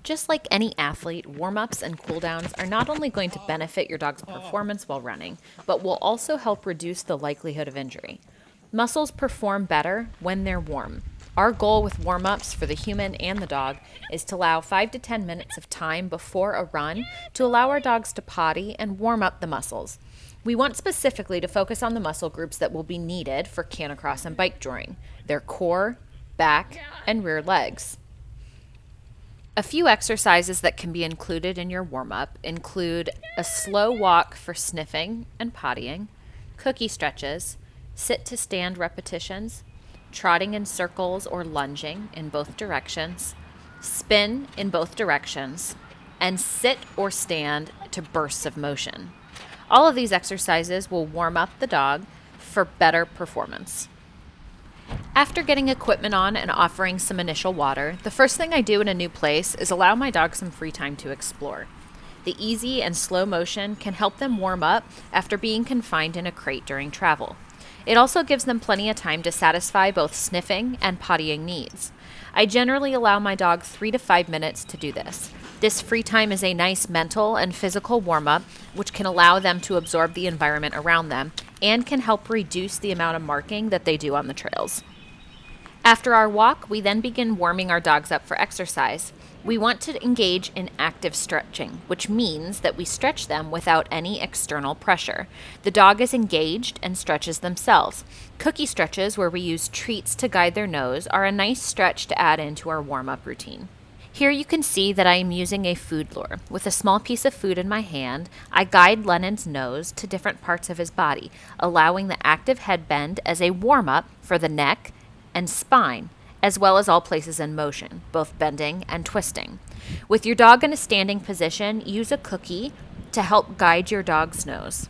Just like any athlete, warm-ups and cool-downs are not only going to benefit your dog's performance while running, but will also help reduce the likelihood of injury. Muscles perform better when they're warm. Our goal with warm-ups for the human and the dog is to allow 5 to 10 minutes of time before a run to allow our dogs to potty and warm up the muscles. We want specifically to focus on the muscle groups that will be needed for canicross and bikejoring: their core, back, and rear legs. A few exercises that can be included in your warm-up include a slow walk for sniffing and pottying, cookie stretches, sit-to-stand repetitions, trotting in circles or lunging in both directions, spin in both directions, and sit or stand to bursts of motion. All of these exercises will warm up the dog for better performance. After getting equipment on and offering some initial water, the first thing I do in a new place is allow my dog some free time to explore. The easy and slow motion can help them warm up after being confined in a crate during travel. It also gives them plenty of time to satisfy both sniffing and pottying needs. I generally allow my dog 3 to 5 minutes to do this. This free time is a nice mental and physical warm-up, which can allow them to absorb the environment around them and can help reduce the amount of marking that they do on the trails. After our walk, we then begin warming our dogs up for exercise. We want to engage in active stretching, which means that we stretch them without any external pressure. The dog is engaged and stretches themselves. Cookie stretches, where we use treats to guide their nose, are a nice stretch to add into our warm-up routine. Here you can see that I am using a food lure. With a small piece of food in my hand, I guide Lennon's nose to different parts of his body, allowing the active head bend as a warm-up for the neck and spine, as well as all places in motion, both bending and twisting. With your dog in a standing position, use a cookie to help guide your dog's nose.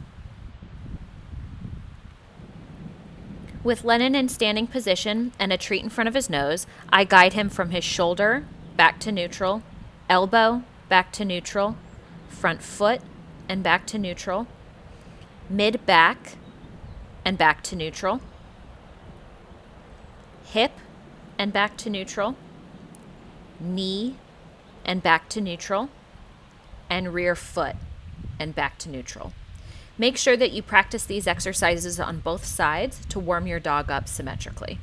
With Lennon in standing position and a treat in front of his nose, I guide him from his shoulder back to neutral, elbow back to neutral, front foot and back to neutral, mid-back and back to neutral, hip and back to neutral, knee and back to neutral, and rear foot and back to neutral. Make sure that you practice these exercises on both sides to warm your dog up symmetrically.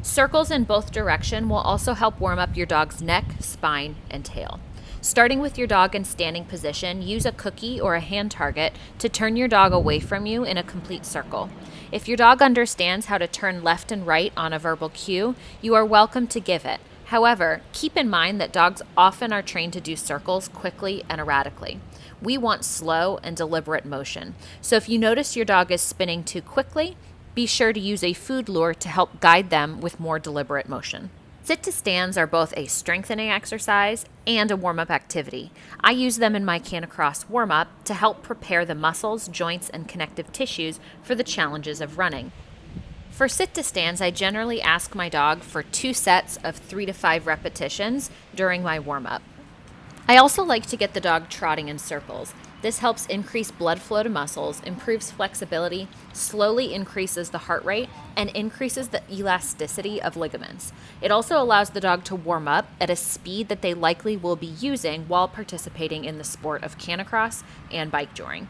Circles in both directions will also help warm up your dog's neck, spine, and tail. Starting with your dog in standing position, use a cookie or a hand target to turn your dog away from you in a complete circle. If your dog understands how to turn left and right on a verbal cue, you are welcome to give it. However, keep in mind that dogs often are trained to do circles quickly and erratically. We want slow and deliberate motion. So if you notice your dog is spinning too quickly, be sure to use a food lure to help guide them with more deliberate motion. Sit-to-stands are both a strengthening exercise and a warm-up activity. I use them in my canicross warm-up to help prepare the muscles, joints, and connective tissues for the challenges of running. For sit-to-stands, I generally ask my dog for 2 sets of 3 to 5 repetitions during my warm-up. I also like to get the dog trotting in circles. This helps increase blood flow to muscles, improves flexibility, slowly increases the heart rate, and increases the elasticity of ligaments. It also allows the dog to warm up at a speed that they likely will be using while participating in the sport of canicross and bikejoring.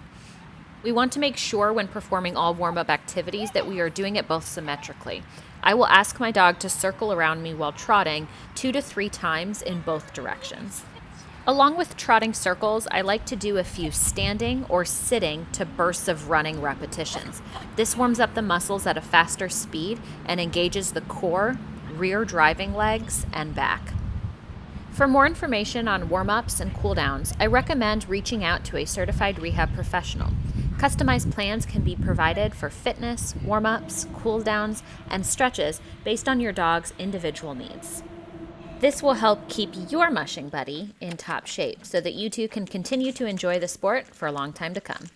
We want to make sure when performing all warm-up activities that we are doing it both symmetrically. I will ask my dog to circle around me while trotting 2 to 3 times in both directions. Along with trotting circles, I like to do a few standing or sitting to bursts of running repetitions. This warms up the muscles at a faster speed and engages the core, rear driving legs, and back. For more information on warm-ups and cool-downs, I recommend reaching out to a certified rehab professional. Customized plans can be provided for fitness, warm-ups, cool-downs, and stretches based on your dog's individual needs. This will help keep your mushing buddy in top shape so that you two can continue to enjoy the sport for a long time to come.